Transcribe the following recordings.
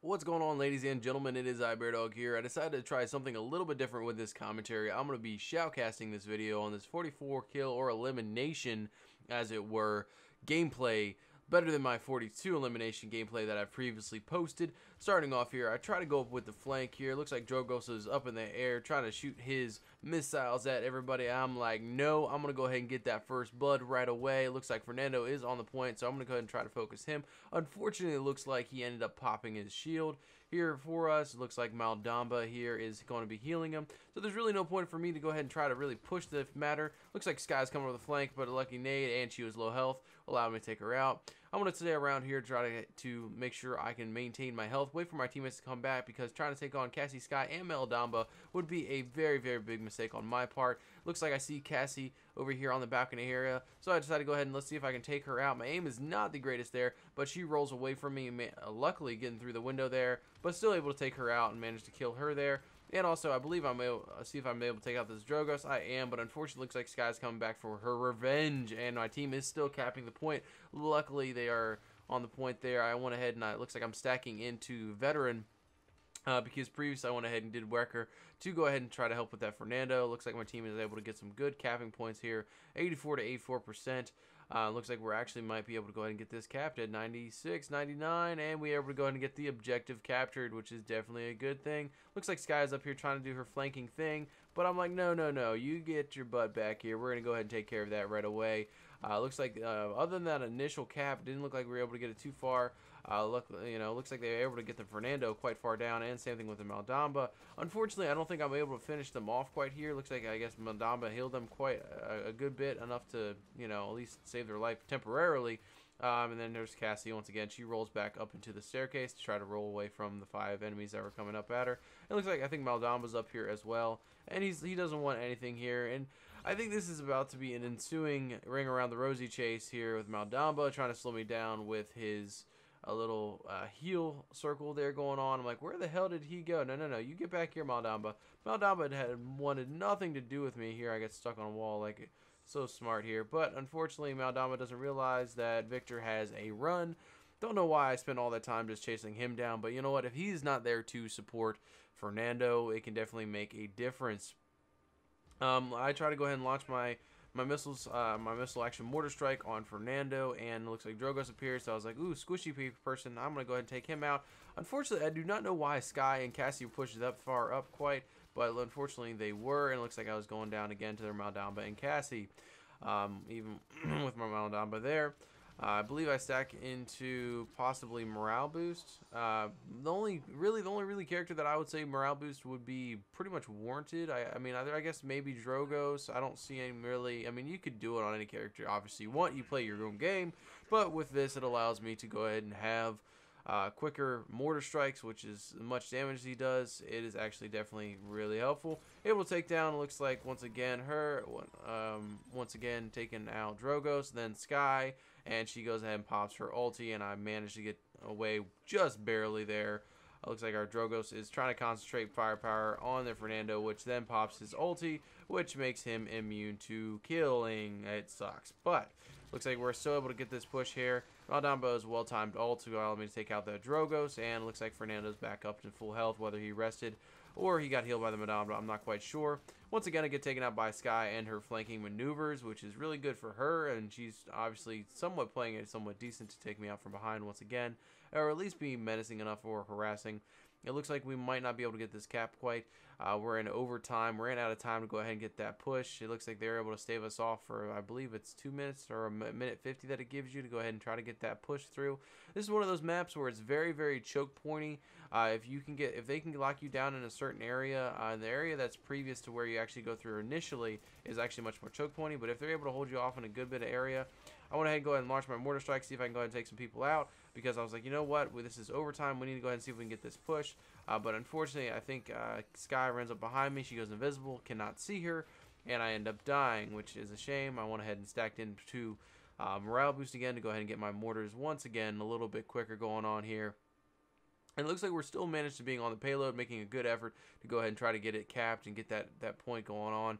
What's going on, ladies and gentlemen? It is iBearDog here. I decided to try something a little bit different with this commentary. I'm going to be shoutcasting this video on this 44 kill or elimination, as it were, gameplay. Better than my 42 elimination gameplay that I've previously posted. Starting off here, I try to go up with the flank here. Looks like Drogos is up in the air trying to shoot his missiles at everybody. I'm like, no, I'm going to go ahead and get that first blood right away. It looks like Fernando is on the point, so I'm going to go ahead and try to focus him. Unfortunately, it looks like he ended up popping his shield here for us. It looks like Maldamba here is going to be healing him. So there's really no point for me to go ahead and try to really push the matter. Looks like Sky's coming over the flank, but a lucky nade, and she was low health, allowed me to take her out. I'm going to stay around here, try to make sure I can maintain my health, wait for my teammates to come back, because trying to take on Cassie, Sky, and Maldamba would be a very, very big mistake on my part. Looks like I see Cassie over here on the balcony area, so I decided to go ahead and let's see if I can take her out. My aim is not the greatest there, but she rolls away from me, luckily getting through the window there, but still able to take her out and manage to kill her there. And also, I believe I'm able to see if I'm able to take out this Drogos. I am, but unfortunately, looks like Sky's coming back for her revenge, and my team is still capping the point. Luckily, they are on the point there. I went ahead and it looks like I'm stacking into Veteran. Because previously I went ahead and did Wrecker to go ahead and try to help with that Fernando. Looks like my team is able to get some good capping points here, 84 to 84%. Looks like we're actually might be able to go ahead and get this capped at 96, 99, and we're able to go ahead and get the objective captured, which is definitely a good thing. Looks like Sky's up here trying to do her flanking thing, but I'm like, no, you get your butt back here. We're going to go ahead and take care of that right away. Looks like other than that initial cap, didn't look like we were able to get it too far. Looks like they were able to get the Fernando quite far down, and same thing with the Maldamba. Unfortunately, I don't think I'm able to finish them off quite here. Looks like I guess Maldamba healed them quite a good bit, enough to at least save their life temporarily. And then there's Cassie once again. She rolls back up into the staircase to try to roll away from the 5 enemies that were coming up at her. It looks like I think Maldamba's up here as well, and he doesn't want anything here. And I think this is about to be an ensuing ring around the rosy chase here with Maldamba trying to slow me down with his a little heal circle there going on. I'm like, where the hell did he go? No, you get back here, Maldamba. Maldamba had wanted nothing to do with me here. I get stuck on a wall like so smart here, but unfortunately Maldamba doesn't realize that Victor has a run. Don't know why I spent all that time just chasing him down, but you know what? If he's not there to support Fernando, it can definitely make a difference. I try to go ahead and launch my missiles, my missile action mortar strike on Fernando, and it looks like Drogos appears, so I was like, ooh, squishy person, I'm going to go ahead and take him out. Unfortunately, I do not know why Sky and Cassie pushed that far up quite, but unfortunately they were, and it looks like I was going down again to their Maldamba and Cassie, even with my Maldamba there. I believe I stack into possibly morale boost. The only really character that I would say morale boost would be pretty much warranted. I mean, I guess maybe Drogos. I don't see any really. I mean, you could do it on any character. Obviously, you want you play your own game, but with this, it allows me to go ahead and have quicker mortar strikes, which is much damage as he does. It is actually definitely really helpful. Able to take down, looks like once again once again taking out Drogos, then Sky, and she goes ahead and pops her ulti, and I managed to get away just barely there. Looks like our Drogos is trying to concentrate firepower on the Fernando, which then pops his ulti, which makes him immune to killing. It sucks, but looks like we're still able to get this push here. Maldamba's well-timed ult to allow me to take out the Drogos, and looks like Fernando's back up to full health, whether he rested or he got healed by the Maldamba, I'm not quite sure. Once again, I get taken out by Sky and her flanking maneuvers, which is really good for her, and she's obviously somewhat playing it somewhat decent to take me out from behind once again, or at least be menacing enough or harassing. It looks like we might not be able to get this cap quite. We're in overtime. We're in out of time to go ahead and get that push. It looks like they're able to stave us off for, I believe it's 2 minutes or a minute 50 that it gives you to go ahead and try to get that push through. This is one of those maps where it's very, very choke pointy. If they can lock you down in a certain area, the area that's previous to where you actually go through initially is actually much more choke pointy. But if they're able to hold you off in a good bit of area, I went ahead and go ahead and launch my mortar strike, see if I can go ahead and take some people out, because I was like, you know what, this is overtime, we need to go ahead and see if we can get this push. But unfortunately, I think Sky runs up behind me, she goes invisible, cannot see her, and I end up dying, which is a shame. I went ahead and stacked into morale boost again to go ahead and get my mortars once again a little bit quicker going on here. And it looks like we're still managed to being on the payload, making a good effort to go ahead and try to get it capped and get that point going on.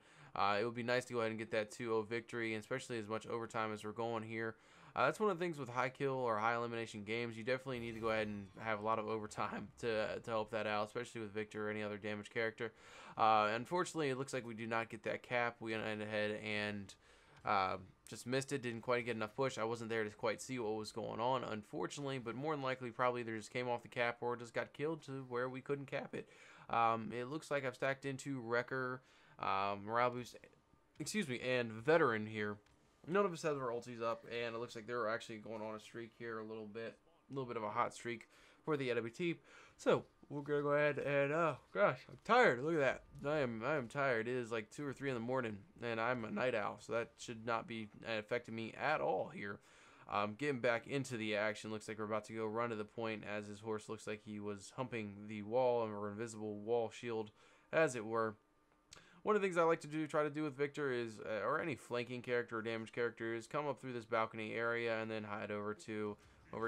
It would be nice to go ahead and get that 2-0 victory, and especially as much overtime as we're going here. That's one of the things with high kill or high elimination games. You definitely need to go ahead and have a lot of overtime to help that out, especially with Viktor or any other damage character. Unfortunately, it looks like we do not get that cap. We went ahead and just missed it. Didn't quite get enough push. I wasn't there to quite see what was going on, unfortunately, but more than likely probably either just came off the cap or just got killed to where we couldn't cap it. It looks like I've stacked into Wrecker, Morale Boost, excuse me, and Veteran here. None of us have our ultis up, and it looks like they're actually going on a streak here a little bit of a hot streak for the enemy team. So we're gonna go ahead and oh gosh, I'm tired. Look at that. I am tired. It is like 2 or 3 in the morning, and I'm a night owl, so that should not be affecting me at all here. Getting back into the action. Looks like we're about to go run to the point as his horse looks like he was humping the wall or invisible wall shield, as it were. One of the things I like to try to do with Viktor is, or any flanking character or damage character, is come up through this balcony area and then hide over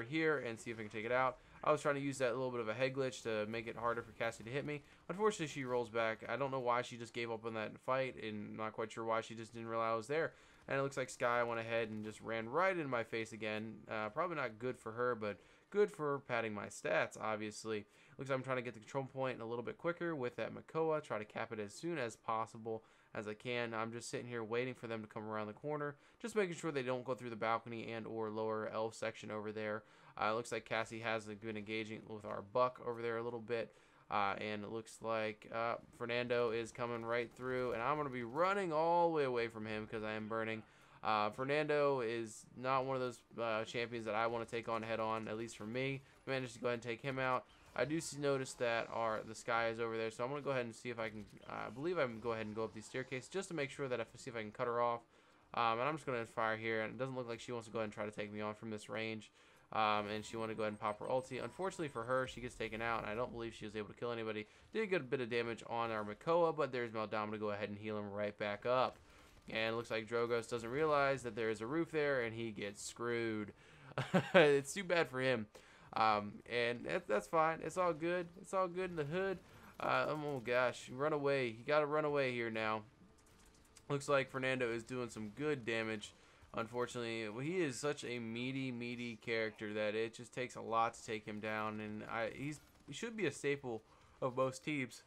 here and see if I can take it out. I was trying to use that little bit of a head glitch to make it harder for Cassie to hit me. Unfortunately, she rolls back. I don't know why she just gave up on that fight, and I'm not quite sure why she just didn't realize I was there. And it looks like Skye went ahead and just ran right in my face again. Probably not good for her, but good for padding my stats, obviously. Looks like I'm trying to get the control point a little bit quicker with that Makoa. Try to cap it as soon as possible as I can. I'm just sitting here waiting for them to come around the corner. Just making sure they don't go through the balcony and or lower L section over there. Looks like Cassie has been engaging with our buck over there a little bit. And it looks like Fernando is coming right through. And I'm going to be running all the way away from him because I am burning. Fernando is not one of those champions that I want to take on head on, at least for me. I managed to go ahead and take him out. I do notice that the Skye is over there, so I'm going to go ahead and see if I can, I believe I can go ahead and go up the staircase just to make sure that see if I can cut her off. And I'm just going to fire here, and it doesn't look like she wants to go ahead and try to take me on from this range. And she wanted to go ahead and pop her ulti. Unfortunately for her, she gets taken out, and I don't believe she was able to kill anybody. Did a good bit of damage on our Makoa, but there's Maldama to go ahead and heal him right back up. And it looks like Drogoz doesn't realize that there is a roof there, and he gets screwed. It's too bad for him. And that's fine. It's all good. It's all good in the hood. Oh gosh, run away. You gotta run away here now. Looks like Fernando is doing some good damage. Unfortunately, he is such a meaty character that it just takes a lot to take him down, and he should be a staple of most teams.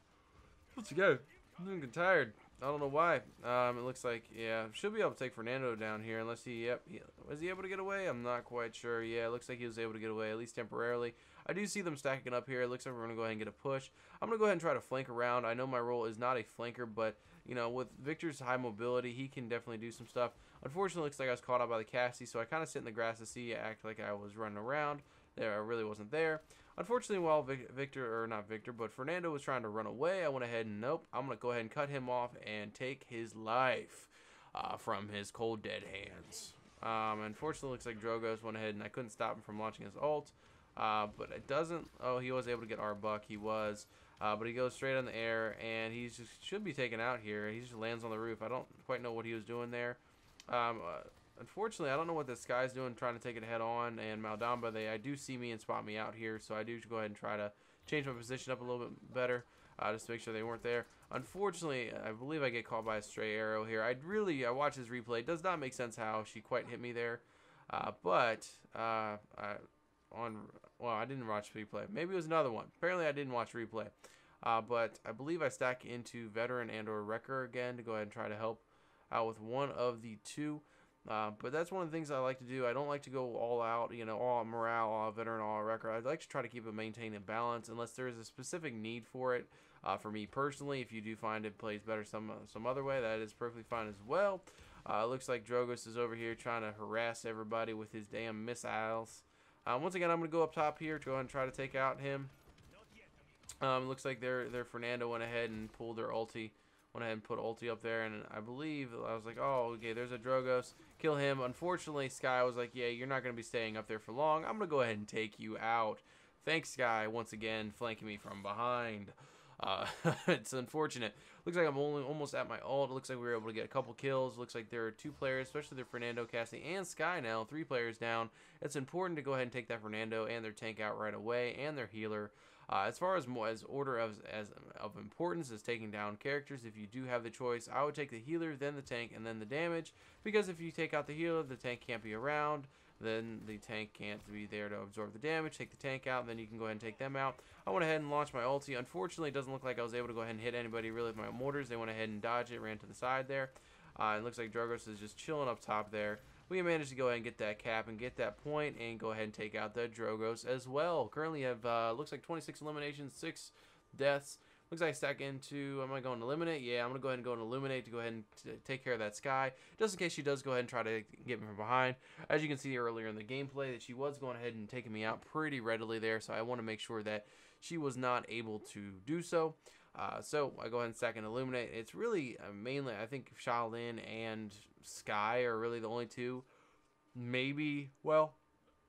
Let's go. I'm getting tired. I don't know why. It looks like, yeah, should be able to take Fernando down here unless was he able to get away? I'm not quite sure. Yeah, it looks like he was able to get away, at least temporarily. I do see them stacking up here. It looks like we're going to go ahead and get a push. I'm going to go ahead and try to flank around. I know my role is not a flanker, but, you know, with Viktor's high mobility, he can definitely do some stuff. Unfortunately, it looks like I was caught out by the Cassie, so I kind of sit in the grass to see, act like I was running around. There, I really wasn't there. Unfortunately, while Fernando was trying to run away, I went ahead and nope, I'm going to go ahead and cut him off and take his life from his cold dead hands. Unfortunately, it looks like Drogoz went ahead and I couldn't stop him from launching his ult. But it doesn't, oh, he was able to get our buck, he was. But he goes straight in the air and he just should be taken out here. He just lands on the roof. I don't quite know what he was doing there. Unfortunately, I don't know what this guy's doing, trying to take it head on, and Maldamba, I do see me and spot me out here, so I do go ahead and try to change my position up a little bit better, just to make sure they weren't there. Unfortunately, I believe I get caught by a stray arrow here. I watch his replay. It does not make sense how she quite hit me there, but I didn't watch replay. Maybe it was another one. Apparently, I didn't watch replay, but I believe I stack into Veteran and or Wrecker again to go ahead and try to help out with one of the two. But that's one of the things I like to do. I don't like to go all out, you know, all morale, all veteran, all record. I'd like to try to keep it maintained in balance unless there is a specific need for it. For me personally, if you do find it plays better some other way, that is perfectly fine as well. Looks like Drogoz is over here trying to harass everybody with his damn missiles. Once again, I'm going to go up top here to go ahead and try to take out him. Looks like their Fernando went ahead and pulled their ulti. Went ahead and put ulti up there, and I believe I was like, oh, okay, there's a Drogoz. Kill him. Unfortunately, Skye was like, yeah, you're not going to be staying up there for long. I'm going to go ahead and take you out. Thanks, Skye, once again, flanking me from behind. It's unfortunate. Looks like I'm almost at my ult. It looks like we were able to get a couple kills. Looks like there are 2 players, especially their Fernando, Cassie, and Skye now. 3 players down. It's important to go ahead and take that Fernando and their tank out right away, and their healer. As far as order of importance as taking down characters, if you do have the choice, I would take the healer, then the tank, and then the damage. Because if you take out the healer, the tank can't be around. then the tank can't be there to absorb the damage. Take the tank out, and then you can go ahead and take them out. I went ahead and launched my ulti. Unfortunately, it doesn't look like I was able to go ahead and hit anybody really with my mortars. They went ahead and dodged it, ran to the side there. It looks like Drogos is just chilling up top there. We managed to go ahead and get that cap and get that point and go ahead and take out the Drogos as well. Currently have, looks like 26 eliminations, 6 deaths. Looks like I stack into, am I going to eliminate? Yeah, I'm going to go ahead and go and eliminate to go ahead and take care of that Sky. Just in case she does go ahead and try to get me from behind. As you can see earlier in the gameplay that she was going ahead and taking me out pretty readily there. So I want to make sure that she was not able to do so. So I go ahead and stack and eliminate. It's really mainly, I think Shaolin and Sky are really the only two. Maybe, well,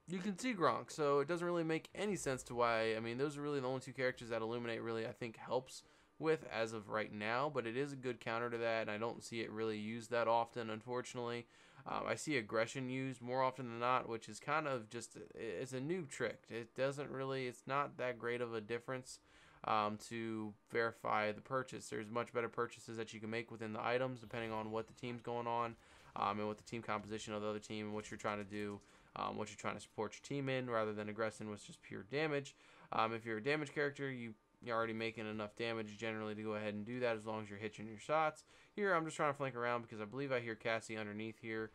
you can see Gronk, so it doesn't really make any sense to why. I mean, those are really the only two characters that Illuminate really, I think, helps with as of right now, but it is a good counter to that, and I don't see it really used that often, unfortunately. I see aggression used more often than not, which is kind of just, it's a new trick. It doesn't really, it's not that great of a difference to verify the purchase. There's much better purchases that you can make within the items, depending on what the team's going on, and what the team composition of the other team and what you're trying to do. What you're trying to support your team in, rather than aggressing with just pure damage. If you're a damage character, you're already making enough damage generally to go ahead and do that as long as you're hitching your shots. Here, I'm just trying to flank around because I believe I hear Cassie underneath here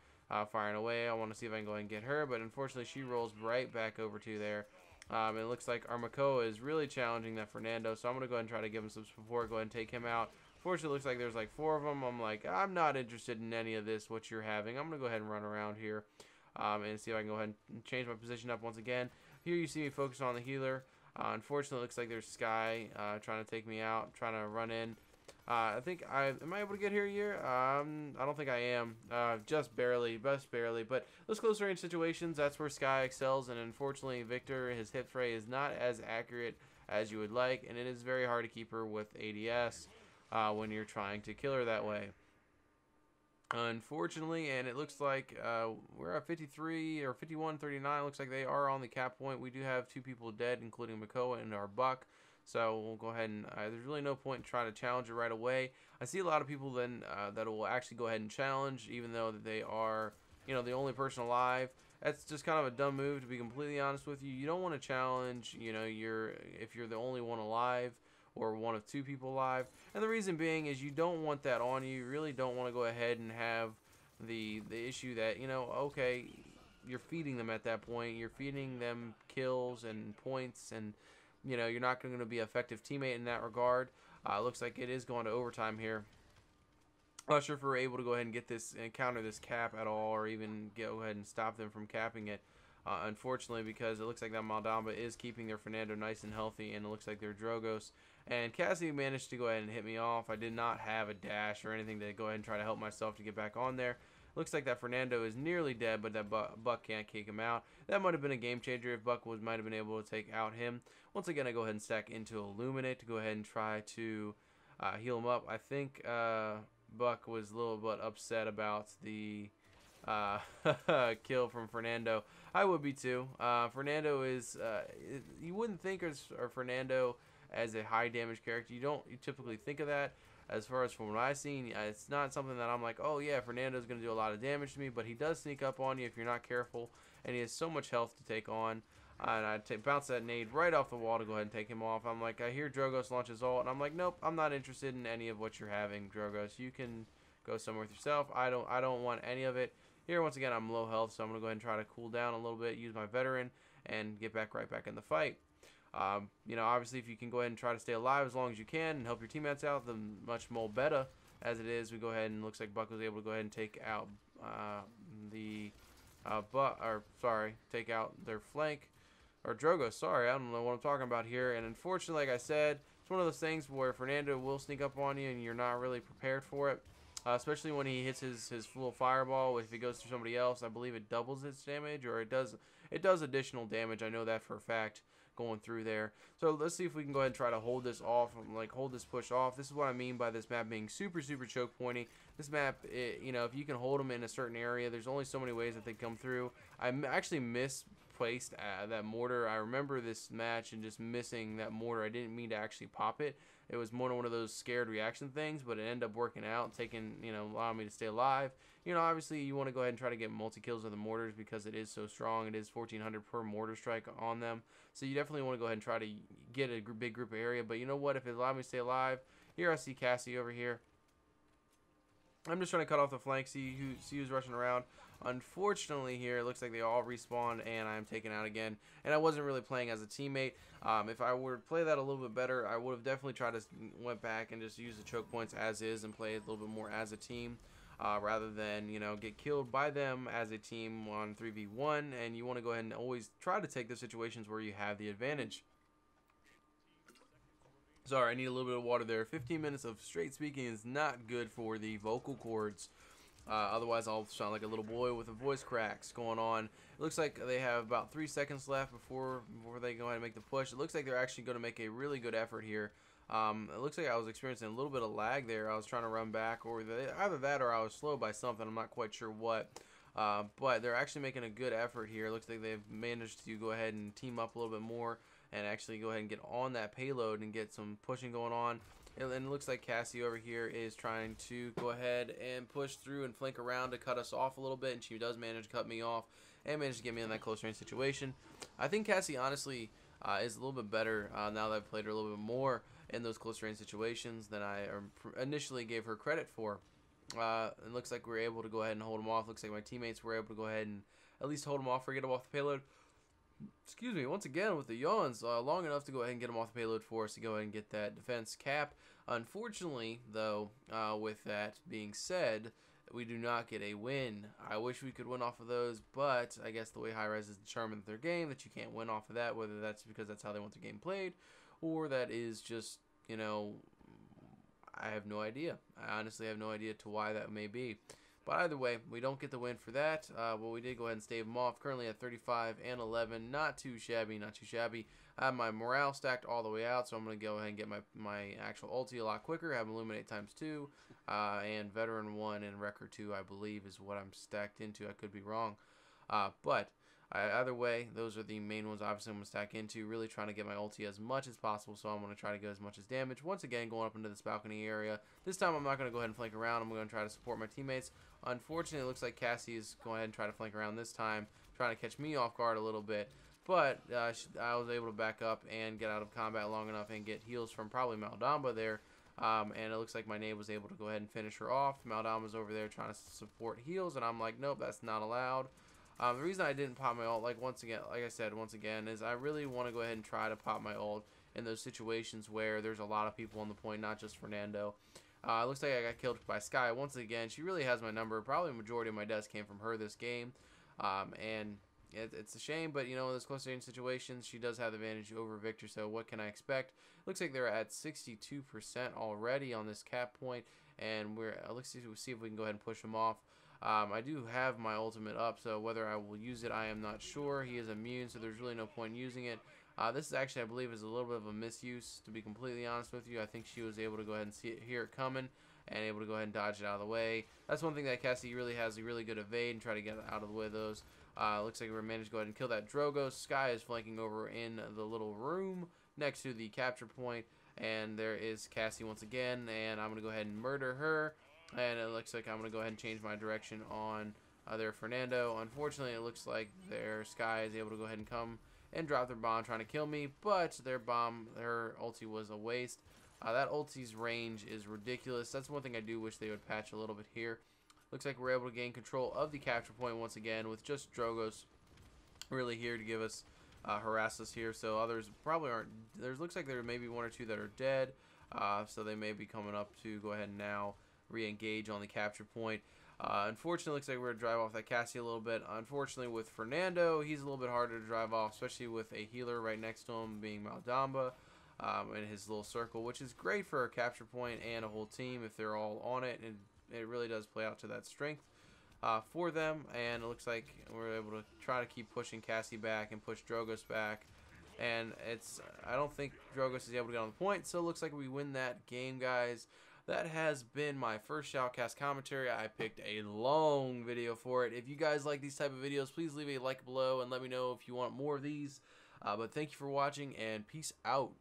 firing away. I want to see if I can go ahead and get her, but unfortunately she rolls right back over to there. It looks like our Makoa is really challenging that Fernando, so I'm going to go ahead and try to give him some support, go ahead and take him out. Fortunately, it looks like there's like 4 of them. I'm like, I'm not interested in any of this, what you're having. I'm going to go ahead and run around here. And see if I can go ahead and change my position up once again. Here you see me focus on the healer. Unfortunately, it looks like there's Sky trying to take me out, trying to run in. I think am I able to get here? I don't think I am. Just barely, but those close range situations, that's where Sky excels. And unfortunately, Viktor, his hit fray is not as accurate as you would like, and it is very hard to keep her with ADS when you're trying to kill her that way. Unfortunately, and it looks like we're at 53 or 51-39. Looks like they are on the cap point. We do have 2 people dead, including Makoa and our Buck. So we'll go ahead and there's really no point in trying to challenge it right away. I see a lot of people then that will actually go ahead and challenge, even though they are, you know, the only person alive. That's just kind of a dumb move, to be completely honest with you. You don't want to challenge, you know, if you're the only one alive, or one of 2 people alive. And the reason being is you don't want that on you. You really don't want to go ahead and have the issue that, you know, okay, you're feeding them at that point. You're feeding them kills and points, and, you know, you're not going to be an effective teammate in that regard. Looks like it is going to overtime here. I'm not sure if we're able to go ahead and get this and counter this cap at all, or even go ahead and stop them from capping it. Unfortunately, because it looks like that Maldamba is keeping their Fernando nice and healthy, and it looks like their Drogos. And Cassie managed to go ahead and hit me off. I did not have a dash or anything to go ahead and try to help myself to get back on there. Looks like that Fernando is nearly dead, but that Buck can't kick him out. That might have been a game changer if Buck might have been able to take out him. Once again, I go ahead and stack into Illuminate to go ahead and try to heal him up. I think Buck was a little bit upset about the kill from Fernando. I would be too. Fernando is, you wouldn't think of Fernando as a high damage character. You typically think of that. As far as from what I've seen, it's not something that I'm like, oh yeah, Fernando's going to do a lot of damage to me, but he does sneak up on you if you're not careful, and he has so much health to take on. And I bounce that nade right off the wall to go ahead and take him off. I'm like, I hear Drogos launch his ult, and I'm like, nope, I'm not interested in any of what you're having, Drogos. You can go somewhere with yourself. I don't want any of it. Here, once again, I'm low health, so I'm going to go ahead and try to cool down a little bit, use my veteran, and get right back in the fight. You know, obviously, if you can go ahead and try to stay alive as long as you can and help your teammates out, then much more better. As it is, we go ahead and looks like Buck was able to go ahead and take out take out their flank. Or Drogo, sorry, I don't know what I'm talking about here. And unfortunately, like I said, it's one of those things where Fernando will sneak up on you and you're not really prepared for it. Especially when he hits his full fireball. If he goes through somebody else, I believe it doubles its damage, or it does additional damage. I know that for a fact going through there. So let's see if we can go ahead and try to hold this off, like hold this push off. This is what I mean by this map being super choke pointy. This map, you know, if you can hold them in a certain area, there's only so many ways that they come through. I actually miss placed that mortar. I remember this match and just missing that mortar. I didn't mean to actually pop it. It was more one of those scared reaction things, but it ended up working out, taking, allowing me to stay alive. Obviously you want to go ahead and try to get multi-kills with the mortars because it is so strong. It is 1400 per mortar strike on them. So you definitely want to go ahead and try to get a big group area. But you know what? If it allowed me to stay alive, here I see Cassie over here. I'm just trying to cut off the flank, see who's rushing around. Unfortunately here, it looks like they all respawned and I'm taken out again. And I wasn't really playing as a teammate. If I were to play that a little bit better, I would have definitely tried to went back and just use the choke points as is and play it a little bit more as a team. Rather than, get killed by them as a team on 3v1. And you want to go ahead and always try to take the situations where you have the advantage. Sorry, I need a little bit of water there. 15 minutes of straight speaking is not good for the vocal cords. Otherwise, I'll sound like a little boy with a voice cracks going on. It looks like they have about 3 seconds left before they go ahead and make the push. It looks like they're actually going to make a really good effort here. It looks like I was experiencing a little bit of lag there. I was trying to run back, or either that or I was slowed by something. I'm not quite sure what. But they're actually making a good effort here. It looks like they've managed to go ahead and team up a little bit more and actually go ahead and get on that payload and get some pushing going on. And it looks like Cassie over here is trying to go ahead and push through and flank around to cut us off a little bit, and she does manage to cut me off and manage to get me in that close range situation. I think Cassie honestly is a little bit better now that I've played her a little bit more in those close range situations than I initially gave her credit for. It looks like we were able to go ahead and hold them off. Looks like my teammates were able to go ahead and at least hold them off or get them off the payload. Excuse me, once again with the yawns, long enough to go ahead and get them off the payload for us to go ahead and get that defense cap. Unfortunately, though, with that being said, we do not get a win. I wish we could win off of those, but I guess the way Hi-Rez is determined with their game, that you can't win off of that, whether that's because that's how they want the game played, or that is just, I have no idea. I honestly have no idea to why that may be. But either way, we don't get the win for that. But we did go ahead and stave them off. Currently at 35 and 11. Not too shabby, not too shabby. I have my morale stacked all the way out, so I'm going to go ahead and get my actual ulti a lot quicker. I have Illuminate ×2, and Veteran 1 and Wrecker 2, I believe, is what I'm stacked into. I could be wrong. But either way, those are the main ones obviously I'm going to stack into. Really trying to get my ulti as much as possible, so I'm going to try to get as much as damage. Once again, going up into this balcony area. This time I'm not going to go ahead and flank around. I'm going to try to support my teammates. Unfortunately, it looks like Cassie is going ahead and try to flank around this time, trying to catch me off guard a little bit. But I was able to back up and get out of combat long enough and get heals from probably Maldamba there. And it looks like my nade was able to go ahead and finish her off. Maldamba's over there trying to support heals, and I'm like, nope, that's not allowed. The reason I didn't pop my ult, like I said, is I really want to go ahead and try to pop my ult in those situations where there's a lot of people on the point, not just Fernando. It looks like I got killed by Skye once again. She really has my number. Probably the majority of my deaths came from her this game. And it's a shame, but in those close range situations, she does have the advantage over Viktor, so what can I expect? Looks like they're at 62% already on this cap point, and let's see if we can go ahead and push them off. I do have my ultimate up, so whether I will use it, I am not sure. He is immune, so there's really no point in using it. This is actually, I believe, is a little bit of a misuse, to be completely honest with you. I think she was able to go ahead and hear it coming and able to go ahead and dodge it out of the way. That's one thing that Cassie really has, a really good evade and try to get out of the way of those. Looks like we managed to go ahead and kill that Drogo. Skye is flanking over in the little room next to the capture point, and there is Cassie once again, and I'm going to go ahead and murder her. And it looks like I'm going to go ahead and change my direction on their Fernando. Unfortunately, it looks like their Skye is able to go ahead and come and drop their bomb trying to kill me, but their ulti was a waste. That ulti's range is ridiculous. That's one thing I do wish they would patch a little bit here. Looks like we're able to gain control of the capture point once again with just Drogos really here to give us, harass us here. So others probably aren't. Looks like there may be 1 or 2 that are dead. So they may be coming up to go ahead and now re-engage on the capture point. Unfortunately, looks like we're going to drive off that Cassie a little bit. Unfortunately, with Fernando, he's a little bit harder to drive off, especially with a healer right next to him being Maldamba in his little circle, which is great for a capture point and a whole team if they're all on it, and it really does play out to that strength for them. And it looks like we're able to try to keep pushing Cassie back and push Drogos back. And I don't think Drogos is able to get on the point, so it looks like we win that game, guys. that has been my first Shoutcast commentary. I picked a long video for it. If you guys like these type of videos, please leave a like below and let me know if you want more of these. But thank you for watching, and peace out.